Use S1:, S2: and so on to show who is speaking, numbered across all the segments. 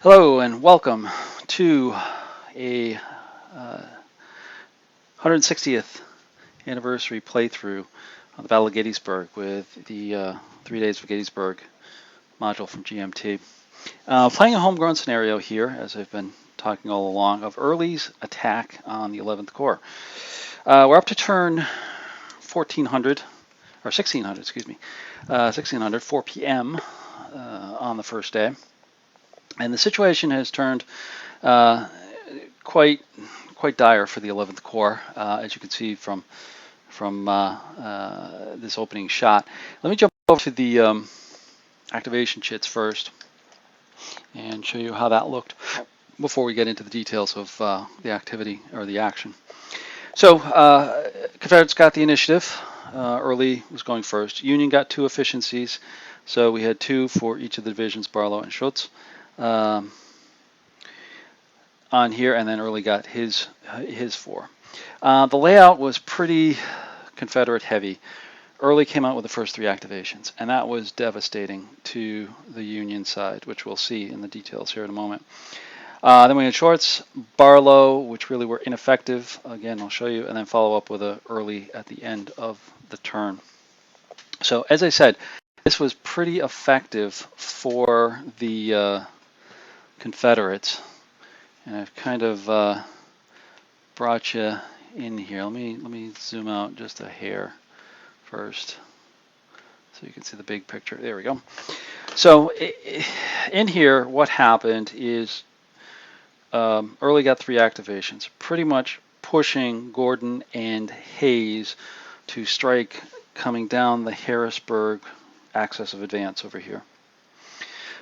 S1: Hello and welcome to a 160th anniversary playthrough of the Battle of Gettysburg with the 3 Days of Gettysburg module from GMT. Playing a homegrown scenario here, as I've been talking all along, of Early's attack on the 11th Corps. We're up to turn 1400, or 1600, excuse me, 1600, 4 p.m. On the first day. And the situation has turned quite dire for the 11th Corps, as you can see from this opening shot. Let me jump over to the activation chits first and show you how that looked before we get into the details of the activity or the action. So Confederates got the initiative. Early was going first. Union got 2 efficiencies, so we had 2 for each of the divisions, Barlow and Schutz. On here, and then Early got his 4. The layout was pretty Confederate heavy. Early came out with the first 3 activations, and that was devastating to the Union side, which we'll see in the details here in a moment. Then we had Shorts, Barlow, which really were ineffective. Again, I'll show you, and then follow up with a Early at the end of the turn. So as I said, this was pretty effective for the Confederates. And I've kind of brought you in here. Let me zoom out just a hair first, so you can see the big picture. There we go. So in here, what happened is Early got 3 activations, pretty much pushing Gordon and Hayes to strike coming down the Harrisburg axis of advance over here.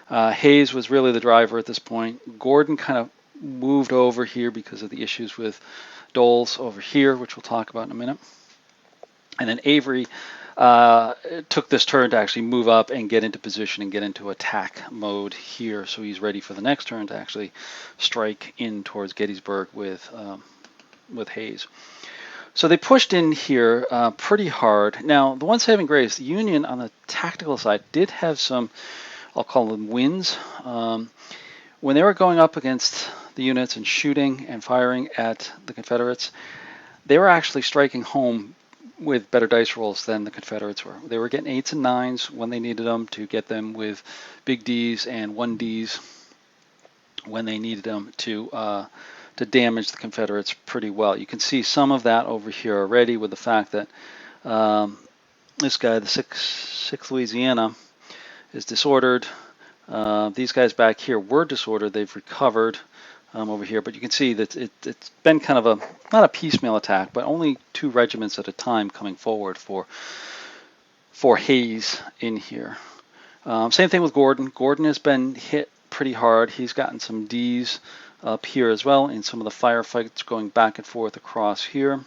S1: Hayes was really the driver at this point. Gordon kind of moved over here because of the issues with Doles over here, which we'll talk about in a minute. And then Avery took this turn to actually move up and get into position and get into attack mode here. So he's ready for the next turn to actually strike in towards Gettysburg with Hayes. So they pushed in here pretty hard. Now, the one saving grace, the Union on the tactical side did have some, I'll call them wins. When they were going up against the units and shooting and firing at the Confederates, they were actually striking home with better dice rolls than the Confederates were. They were getting 8s and 9s when they needed them to get them with big Ds and 1Ds when they needed them to damage the Confederates pretty well. You can see some of that over here already with the fact that this guy, the 6th Louisiana, is disordered. These guys back here were disordered. They've recovered over here, but you can see that it's been kind of not a piecemeal attack, but only 2 regiments at a time coming forward for Hayes in here. Same thing with Gordon. Gordon has been hit pretty hard. He's gotten some Ds up here as well in some of the firefights going back and forth across here.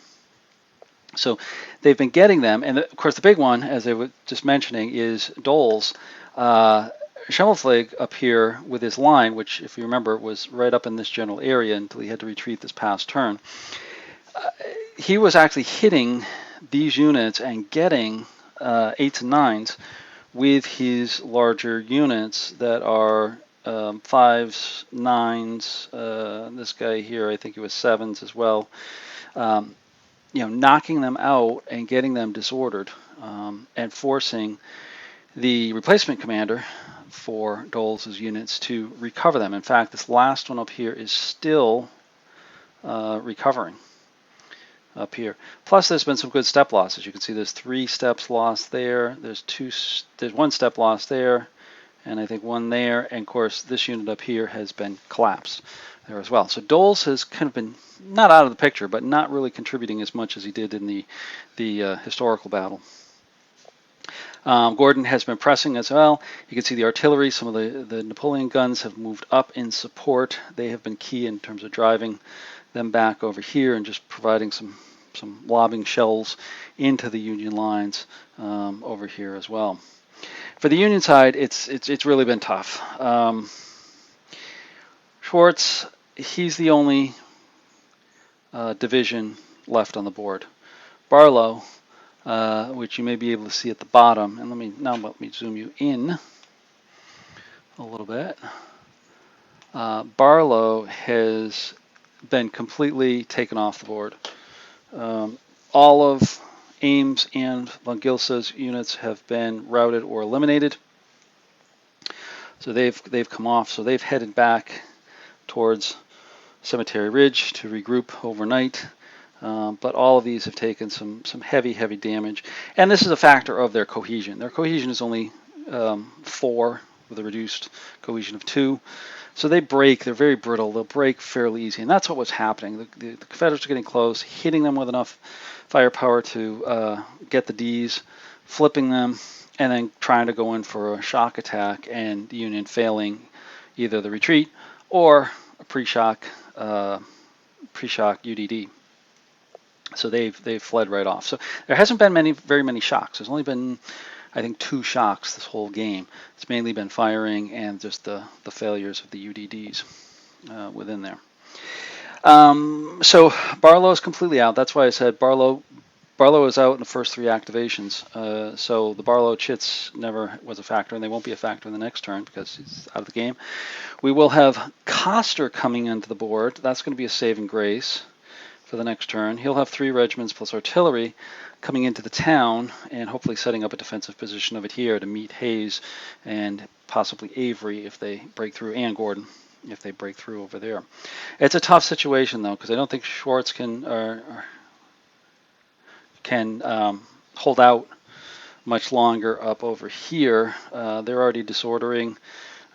S1: So they've been getting them, and of course the big one, as I was just mentioning, is Doles. Schimmelflig up here with his line, which, if you remember, was right up in this general area until he had to retreat this past turn. He was actually hitting these units and getting 8s and 9s with his larger units that are 5s, 9s. This guy here, I think it was 7s as well. Knocking them out and getting them disordered and forcing the replacement commander for Doles' units to recover them. In fact, this last one up here is still recovering up here. Plus, there's been some good step losses. You can see there's 3 steps lost there. There's 1 step lost there, and I think 1 there. And of course, this unit up here has been collapsed there as well. So Doles has kind of been not out of the picture, but not really contributing as much as he did in the historical battle. Gordon has been pressing as well. You can see the artillery, some of the Napoleon guns have moved up in support. They have been key in terms of driving them back over here and just providing some lobbing shells into the Union lines over here as well. For the Union side, it's really been tough. Schwartz, he's the only division left on the board. Barlow, which you may be able to see at the bottom, and let me zoom you in a little bit. Barlow has been completely taken off the board. All of Ames and von Gilsa's units have been routed or eliminated. So they've come off. So they've headed back towards Cemetery Ridge to regroup overnight. But all of these have taken some heavy damage. And this is a factor of their cohesion. Their cohesion is only 4 with a reduced cohesion of 2. So they break. They're very brittle. They'll break fairly easy. And that's what was happening. The Confederates are getting close, hitting them with enough firepower to get the Ds, flipping them, and then trying to go in for a shock attack, and the Union failing either the retreat or a pre-shock UDD. So they've fled right off. So there hasn't been very many shocks. There's only been, I think, 2 shocks this whole game. It's mainly been firing and just the failures of the UDDs within there. So Barlow's completely out. That's why I said Barlow is out in the first 3 activations. So the Barlow chits never was a factor, and they won't be a factor in the next turn because he's out of the game. We will have Coster coming into the board. That's going to be a saving grace for the next turn. He'll have 3 regiments plus artillery coming into the town and hopefully setting up a defensive position of it here to meet Hayes and possibly Avery if they break through, and Gordon if they break through over there. It's a tough situation though, because I don't think Schwartz can hold out much longer up over here. They're already disordering.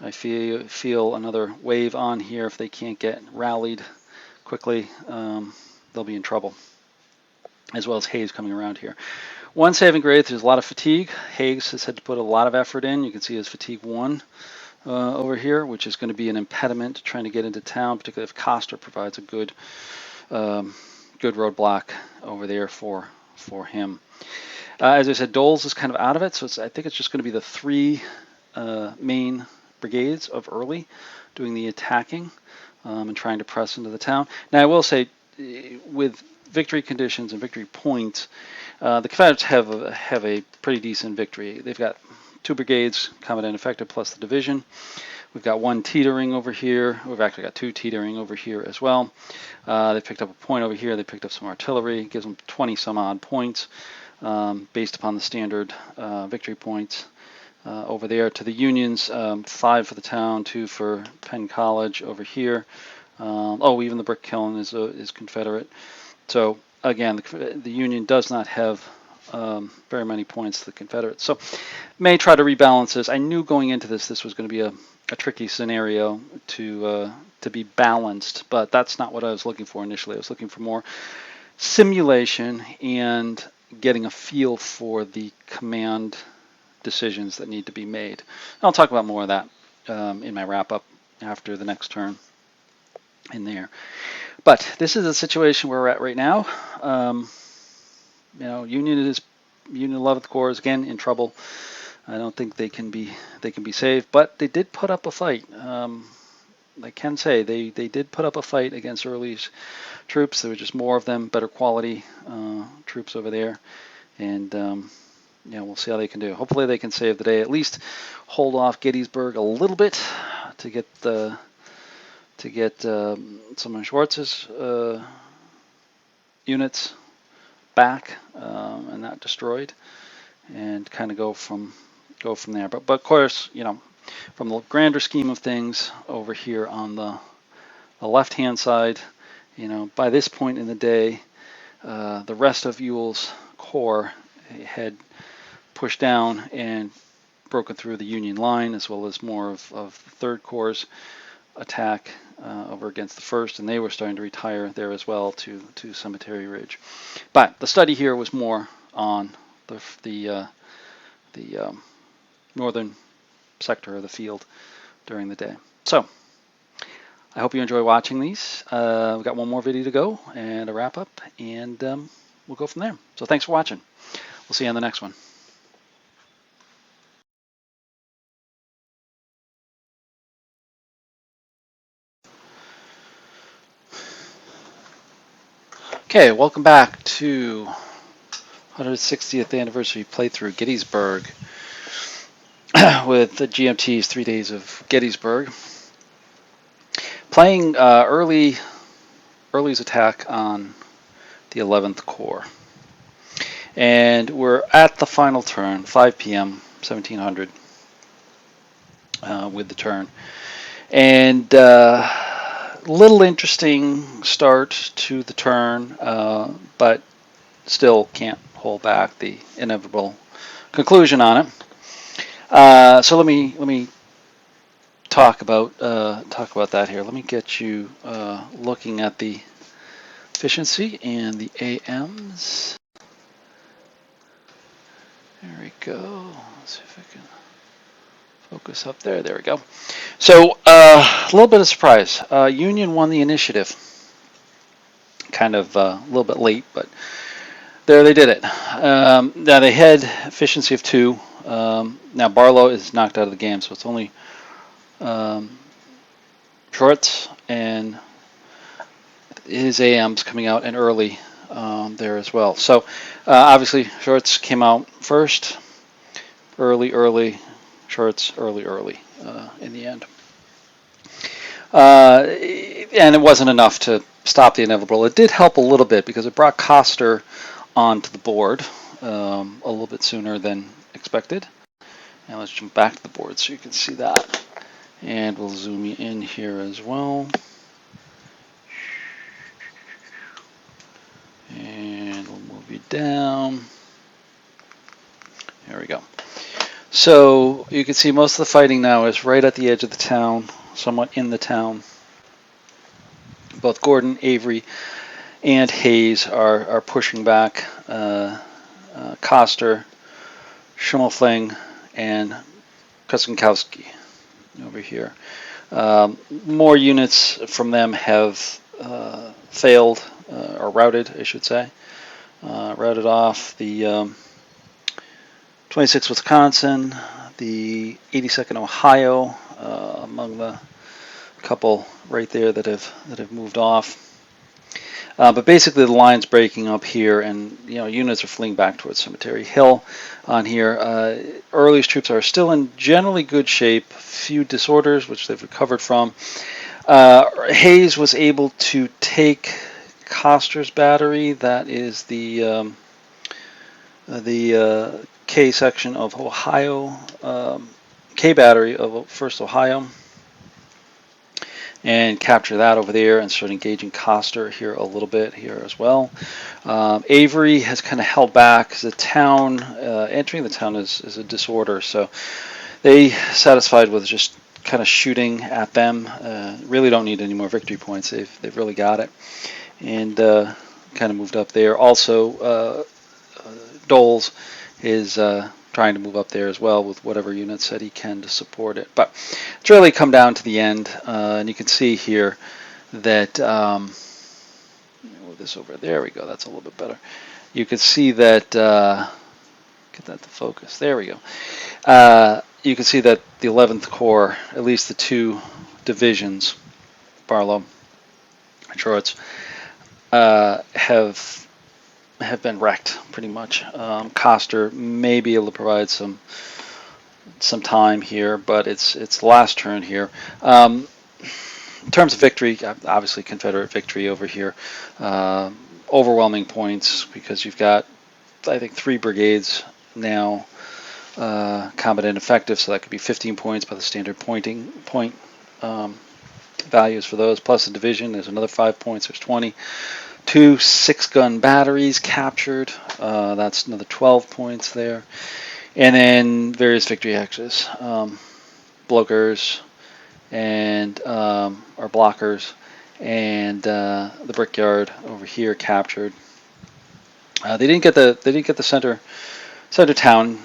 S1: I feel another wave on here. If they can't get rallied quickly, they'll be in trouble, as well as Hayes coming around here. One saving grace, there's a lot of fatigue. Hayes has had to put a lot of effort in. You can see his fatigue 1 over here, which is going to be an impediment to trying to get into town, particularly if Coster provides a good roadblock over there for him. As I said, Doles is kind of out of it, so I think it's just going to be the 3 main brigades of Early doing the attacking and trying to press into the town. Now, I will say, with victory conditions and victory points, the Confederates have a pretty decent victory. They've got 2 brigades combat effective plus the division. We've got 1 teetering over here. We've actually got 2 teetering over here as well. They picked up a point over here. They picked up some artillery. It gives them 20 some odd points based upon the standard victory points over there. To the Unions, 5 for the town, 2 for Penn College over here. Even the brick kiln is Confederate. So again, the Union does not have very many points to the Confederates. So may try to rebalance this. I knew going into this was going to be a tricky scenario to be balanced, but that's not what I was looking for initially. I was looking for more simulation and getting a feel for the command decisions that need to be made. And I'll talk about more of that in my wrap-up after the next turn in there. But this is a situation where we're at right now. Union 11th Corps is again in trouble. I don't think they can be saved, but they did put up a fight. I can say they did put up a fight against Early's troops. There were just more of them, better quality troops over there, and we'll see how they can do. Hopefully they can save the day, at least hold off Gettysburg a little bit to get some of Schwartz's units back and not destroyed, and kind of go from there. But of course, from the grander scheme of things over here on the left-hand side, by this point in the day, the rest of Ewell's corps had pushed down and broken through the Union line, as well as more of the Third Corps' attack over against the First, and they were starting to retire there as well to Cemetery Ridge. But the study here was more on the northern sector of the field during the day. So I hope you enjoy watching these. We've got one more video to go and a wrap up, and we'll go from there. So thanks for watching. We'll see you on the next one. Okay, welcome back to 160th anniversary playthrough Gettysburg with the GMT's 3 Days of Gettysburg. playing early's attack on the 11th Corps. And we're at the final turn, 5 p.m., 1700, with the turn. And little interesting start to the turn, but still can't hold back the inevitable conclusion on it. So let me talk about that here. Let me get you looking at the efficiency and the AMs. There we go. Let's see if I can focus up there. There we go. So a little bit of surprise. Union won the initiative. Kind of a little bit late, but there they did it. Now they had efficiency of 2. Now Barlow is knocked out of the game, so it's only Shorts and his AMs coming out and early there as well. So obviously Shorts came out first, early, Shorts early in the end. And it wasn't enough to stop the inevitable. It did help a little bit because it brought Coster onto the board a little bit sooner than expected. And let's jump back to the board so you can see that. And we'll zoom you in here as well. And we'll move you down. There we go. So you can see most of the fighting now is right at the edge of the town, somewhat in the town. Both Gordon, Avery, and Hayes are pushing back. Coster, Schimmelfling, and Kusinkowski over here. More units from them have failed, or routed, I should say. Routed off the 26th Wisconsin, the 82nd Ohio, among the couple right there that have moved off. But basically the line's breaking up here, and units are fleeing back towards Cemetery Hill on here. Early's troops are still in generally good shape, few disorders which they've recovered from. Hayes was able to take Coster's battery, that is the K section of Ohio, K battery of 1st Ohio, and capture that over there and start engaging Coster here a little bit here as well. Avery has kind of held back. The town, entering the town is a disorder, so they satisfied with just kind of shooting at them. Really don't need any more victory points. They've really got it, and kind of moved up there. Also, Doles is trying to move up there as well with whatever units that he can to support it. But it's really come down to the end, and you can see here that move this over. There we go. That's a little bit better. You can see that. Get that to focus. There we go. You can see that the 11th Corps, at least the 2 divisions, Barlow and Shorts, have been wrecked pretty much. Coster may be able to provide some time here, but it's the last turn here. In terms of victory, obviously Confederate victory over here. Overwhelming points because you've got, I think, 3 brigades now combat ineffective, so that could be 15 points by the standard point values for those, plus the division. There's another 5 points. There's 20. 2 6-gun batteries captured. That's another 12 points there. And then various victory X's. Blokers and or blockers, and the Brickyard over here captured. They didn't get the center town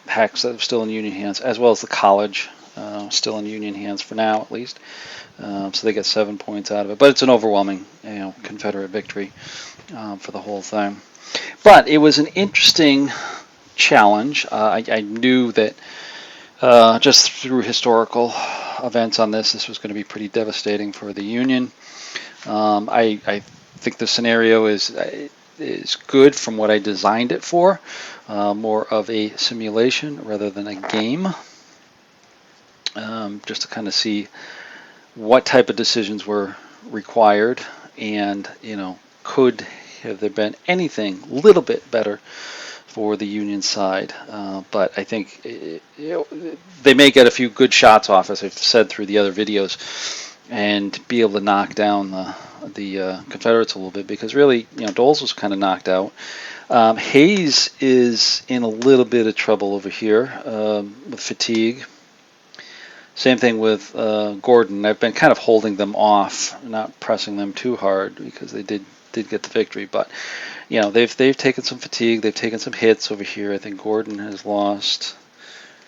S1: hex that was still in Union hands, as well as the college still in Union hands for now at least. So they get 7 points out of it, but it's an overwhelming Confederate victory for the whole thing. But it was an interesting challenge. I knew that just through historical events on this was going to be pretty devastating for the Union. I think the scenario is good from what I designed it for, more of a simulation rather than a game, just to kind of see what type of decisions were required, and could have there been anything a little bit better for the Union side. But I think they may get a few good shots off, as I've said through the other videos, and be able to knock down the Confederates a little bit, because really, Doles was kind of knocked out. Hayes is in a little bit of trouble over here with fatigue. Same thing with Gordon. I've been kind of holding them off, not pressing them too hard, because they did get the victory. But they've taken some fatigue. They've taken some hits over here. I think Gordon has lost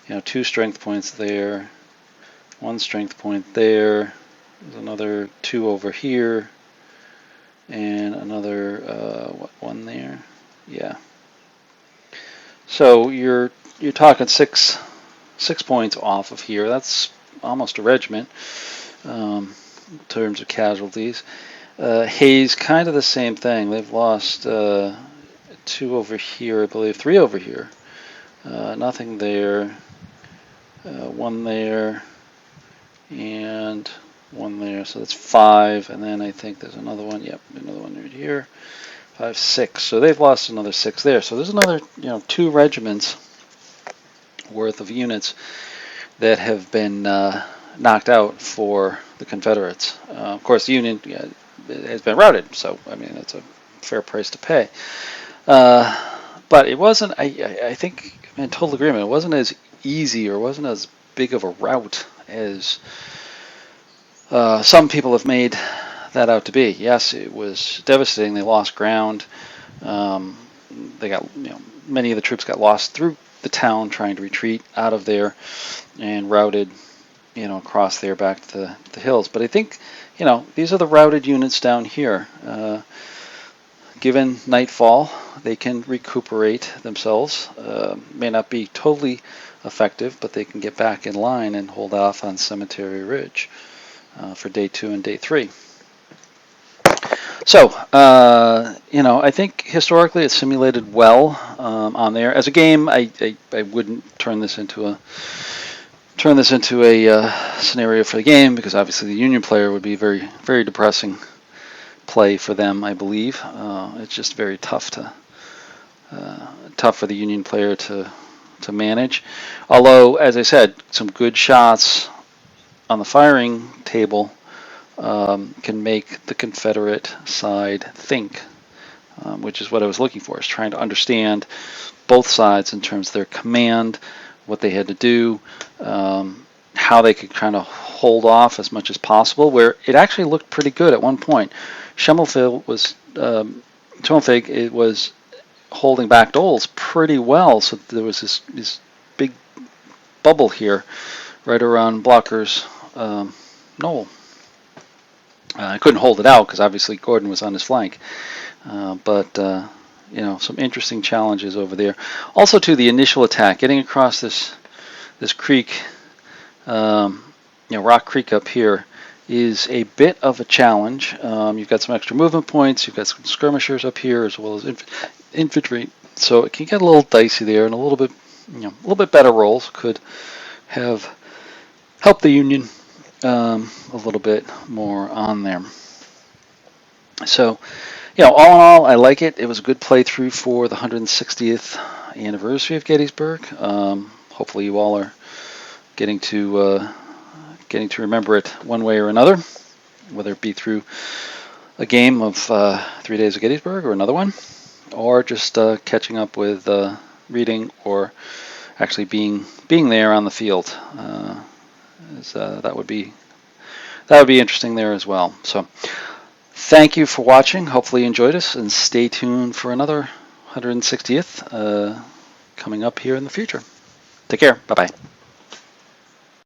S1: 2 strength points there, 1 strength point there. There's another 2 over here, and another 1 there. Yeah. So you're talking 6 points off of here. That's almost a regiment in terms of casualties. Hayes, kind of the same thing. They've lost 2 over here, I believe, 3 over here. Nothing there. 1 there, and 1 there. So that's 5, and then I think there's another one. Yep, another one right here. 5, 6. So they've lost another 6 there. So there's another 2 regiments worth of units that have been knocked out for the Confederates. Of course, the Union has been routed, so I mean it's a fair price to pay. But it wasn't. I think in total agreement, it wasn't as easy or wasn't as big of a rout as some people have made that out to be. Yes, it was devastating. They lost ground. They got many of the troops got lost through the town trying to retreat out of there, and routed across there back to the hills. But I think these are the routed units down here. Given nightfall, they can recuperate themselves. May not be totally effective, but they can get back in line and hold off on Cemetery Ridge for day 2 and day 3. So, I think historically it's simulated well on there. As a game, I wouldn't turn this into a scenario for the game, because obviously the Union player would be very, very depressing play for them, I believe. It's just very tough for the Union player to manage. Although, as I said, some good shots on the firing table can make the Confederate side think, which is what I was looking for, is trying to understand both sides in terms of their command, what they had to do, how they could kind of hold off as much as possible, where it actually looked pretty good at one point. Schimmelfeld was holding back Doles pretty well, so there was this big bubble here right around Blocker's knoll. I couldn't hold it out because obviously Gordon was on his flank, but some interesting challenges over there. Also, to the initial attack, getting across this creek, Rock Creek up here, is a bit of a challenge. You've got some extra movement points. You've got some skirmishers up here as well as infantry, so it can get a little dicey there, and a little bit better rolls could have helped the Union a little bit more on there. So, all in all, I like it. It was a good playthrough for the 160th anniversary of Gettysburg. Hopefully, you all are getting to remember it one way or another, whether it be through a game of 3 Days of Gettysburg or another one, or just catching up with reading, or actually being there on the field. That would be interesting there as well. So, thank you for watching. Hopefully you enjoyed us, and stay tuned for another 160th coming up here in the future. Take care. Bye-bye.